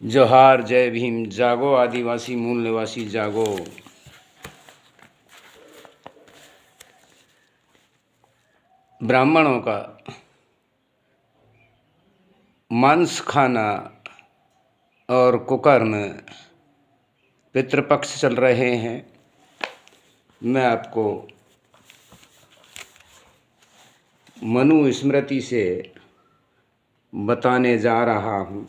जोहार, जय भीम, जागो आदिवासी मूल निवासी जागो। ब्राह्मणों का मांस खाना और कुकर्म पितृपक्ष चल रहे हैं। मैं आपको मनु स्मृति से बताने जा रहा हूँ।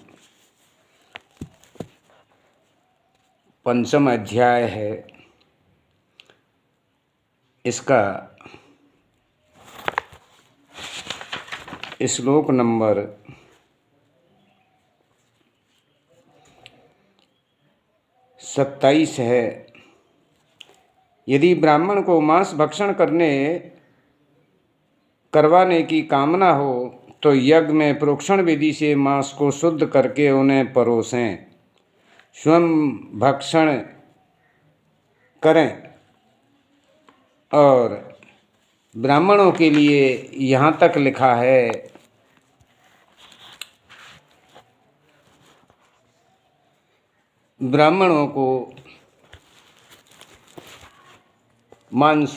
पंचम अध्याय है। इसका श्लोक नंबर 27 है। यदि ब्राह्मण को मांस भक्षण करवाने की कामना हो तो यज्ञ में प्रोक्षण विधि से मांस को शुद्ध करके उन्हें परोसें, स्वयं भक्षण करें। और ब्राह्मणों के लिए यहाँ तक लिखा है, ब्राह्मणों को मांस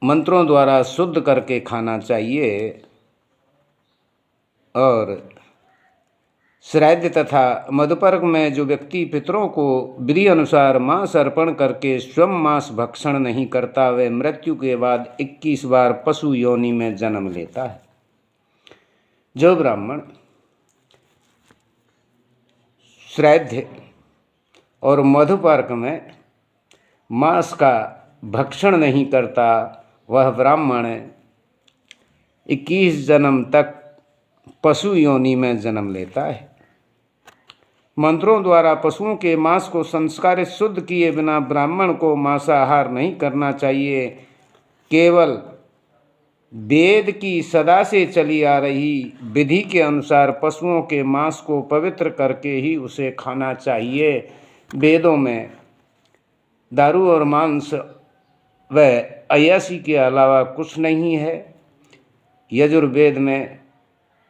मंत्रों द्वारा शुद्ध करके खाना चाहिए और श्राद्ध तथा मधुपर्क में जो व्यक्ति पितरों को विधि अनुसार मांस अर्पण करके स्वयं मांस भक्षण नहीं करता, वह मृत्यु के बाद 21 बार पशु योनि में जन्म लेता है। जो ब्राह्मण श्राद्ध और मधुपर्क में मांस का भक्षण नहीं करता, वह ब्राह्मण 21 जन्म तक पशु योनि में जन्म लेता है। मंत्रों द्वारा पशुओं के मांस को संस्कारित शुद्ध किए बिना ब्राह्मण को मांसाहार नहीं करना चाहिए। केवल वेद की सदा से चली आ रही विधि के अनुसार पशुओं के मांस को पवित्र करके ही उसे खाना चाहिए। वेदों में दारू और मांस व अय्याशी के अलावा कुछ नहीं है। यजुर्वेद में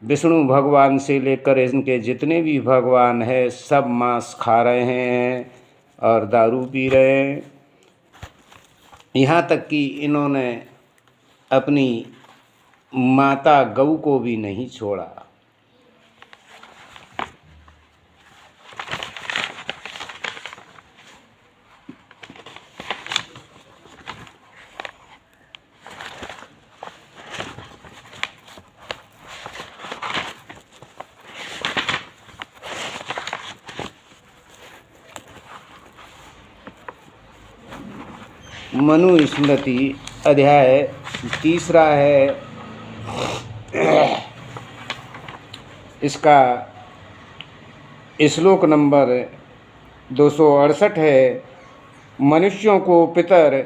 विष्णु भगवान से लेकर इनके जितने भी भगवान हैं, सब मांस खा रहे हैं और दारू पी रहे हैं। यहाँ तक कि इन्होंने अपनी माता गऊ को भी नहीं छोड़ा। मनु स्मृति अध्याय 3 है। इसका श्लोक नंबर 268 है। मनुष्यों को पितर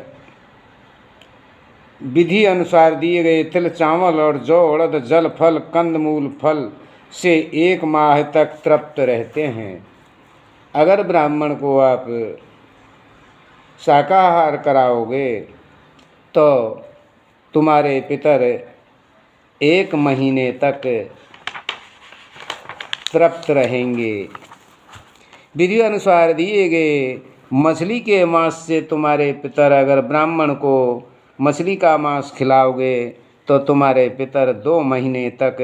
विधि अनुसार दिए गए तिल, चावल और जौ, उड़द, जल, फल, कंदमूल फल से 1 माह तक तृप्त रहते हैं। अगर ब्राह्मण को आप शाकाहार कराओगे तो तुम्हारे पितर 1 महीने तक तृप्त रहेंगे। विधि अनुसार दिए गए मछली के मांस से तुम्हारे पितर, अगर ब्राह्मण को मछली का मांस खिलाओगे तो तुम्हारे पितर 2 महीने तक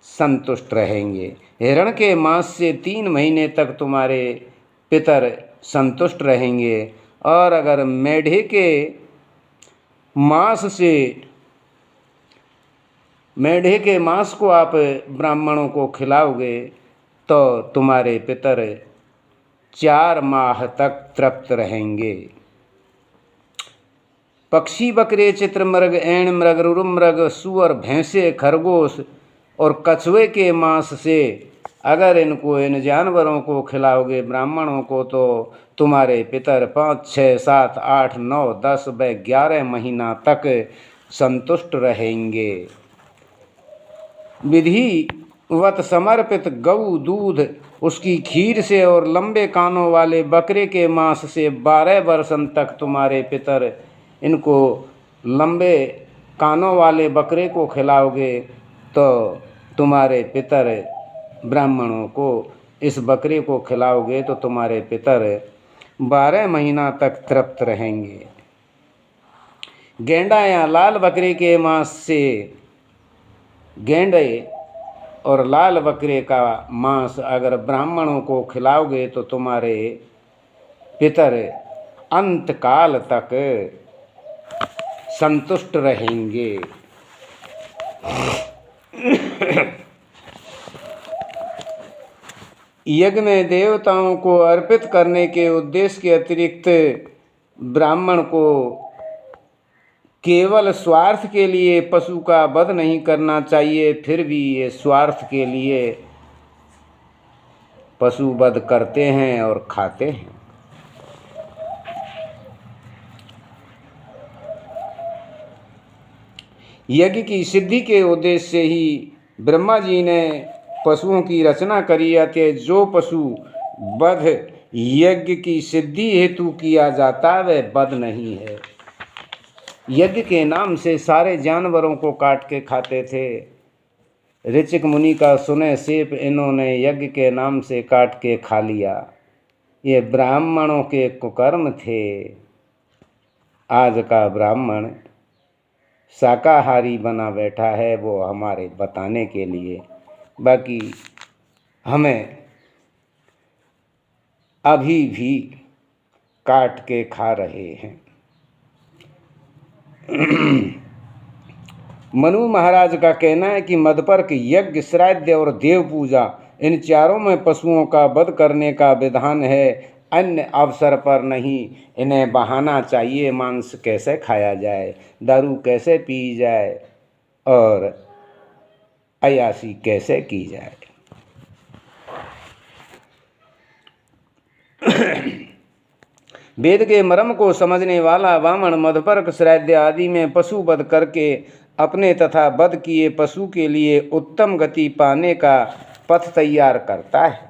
संतुष्ट रहेंगे। हिरण के मांस से 3 महीने तक तुम्हारे पितर संतुष्ट रहेंगे। और अगर मेढे के मांस को आप ब्राह्मणों को खिलाओगे तो तुम्हारे पितर 4 माह तक तृप्त रहेंगे। पक्षी, बकरे, चित्रमृग, ऐण मृग, रुरुमृग, सूअर, भैंसे, खरगोश और कछुए के मांस से अगर इन जानवरों को खिलाओगे ब्राह्मणों को तो तुम्हारे पितर 5, 6, 7, 8, 9, 10 व 11 महीना तक संतुष्ट रहेंगे। विधिवत समर्पित गऊ दूध, उसकी खीर से और लंबे कानों वाले बकरे के मांस से 12 वर्षों तक तुम्हारे पितर इनको लंबे कानों वाले बकरे को खिलाओगे तो तुम्हारे पितर ब्राह्मणों को इस बकरे को खिलाओगे तो तुम्हारे पितर 12 महीना तक तृप्त रहेंगे। गेंडा या लाल बकरे के मांस से, गेंडे और लाल बकरे का मांस अगर ब्राह्मणों को खिलाओगे तो तुम्हारे पितर अंत काल तक संतुष्ट रहेंगे। यज्ञ में देवताओं को अर्पित करने के उद्देश्य के अतिरिक्त ब्राह्मण को केवल स्वार्थ के लिए पशु का वध नहीं करना चाहिए। फिर भी ये स्वार्थ के लिए पशु वध करते हैं और खाते हैं। यज्ञ की सिद्धि के उद्देश्य से ही ब्रह्मा जी ने पशुओं की रचना करी है। जो पशु वध यज्ञ की सिद्धि हेतु किया जाता वह वध नहीं है। यज्ञ के नाम से सारे जानवरों को काट के खाते थे। ऋचिक मुनि का सुने सेप इन्होंने यज्ञ के नाम से काट के खा लिया। ये ब्राह्मणों के कुकर्म थे। आज का ब्राह्मण शाकाहारी बना बैठा है, वो हमारे बताने के लिए। बाकी हमें अभी भी काट के खा रहे हैं। मनु महाराज का कहना है कि मदपर्क, यज्ञ, श्राद्ध और देव पूजा, इन चारों में पशुओं का वध करने का विधान है, अन्य अवसर पर नहीं। इन्हें बहाना चाहिए मांस कैसे खाया जाए, दारू कैसे पी जाए और अय्याशी कैसे की जाए। वेद के मर्म को समझने वाला वामन मदपर्क, श्राद्ध आदि में पशु वध करके अपने तथा वध किए पशु के लिए उत्तम गति पाने का पथ तैयार करता है।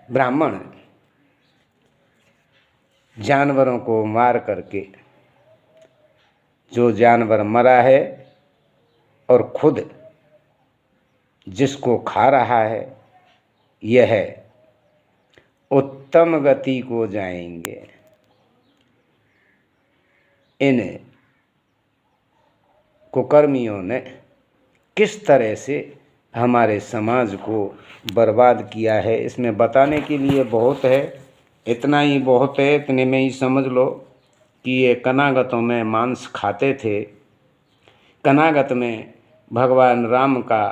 ब्राह्मण जानवरों को मार करके, जो जानवर मरा है और खुद जिसको खा रहा है, यह उत्तम गति को जाएंगे। इन कुकर्मियों ने किस तरह से हमारे समाज को बर्बाद किया है, इसमें बताने के लिए बहुत है। इतना ही बहुत है, इतने में ही समझ लो कि ये कनागतों में मांस खाते थे। कनागत में भगवान राम का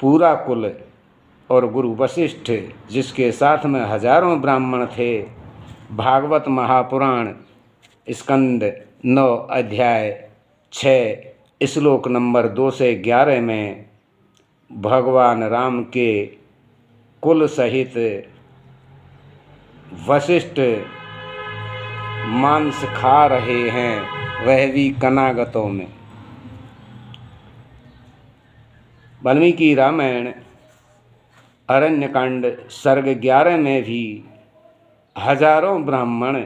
पूरा कुल और गुरु वशिष्ठ, जिसके साथ में हजारों ब्राह्मण थे। भागवत महापुराण स्कंद 9 अध्याय 6 श्लोक नंबर 2 से 11 में भगवान राम के कुल सहित वशिष्ठ मांस खा रहे हैं, वह भी कनागतों में। वाल्मीकि रामायण अरण्यकांड सर्ग 11 में भी हजारों ब्राह्मण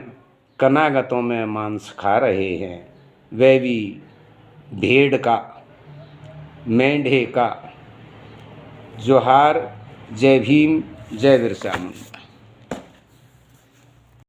कनागतों में मांस खा रहे हैं, वह भी भेड़ का, मेंढे का। जोहार, जय भीम, जय बिरसा मुंडा।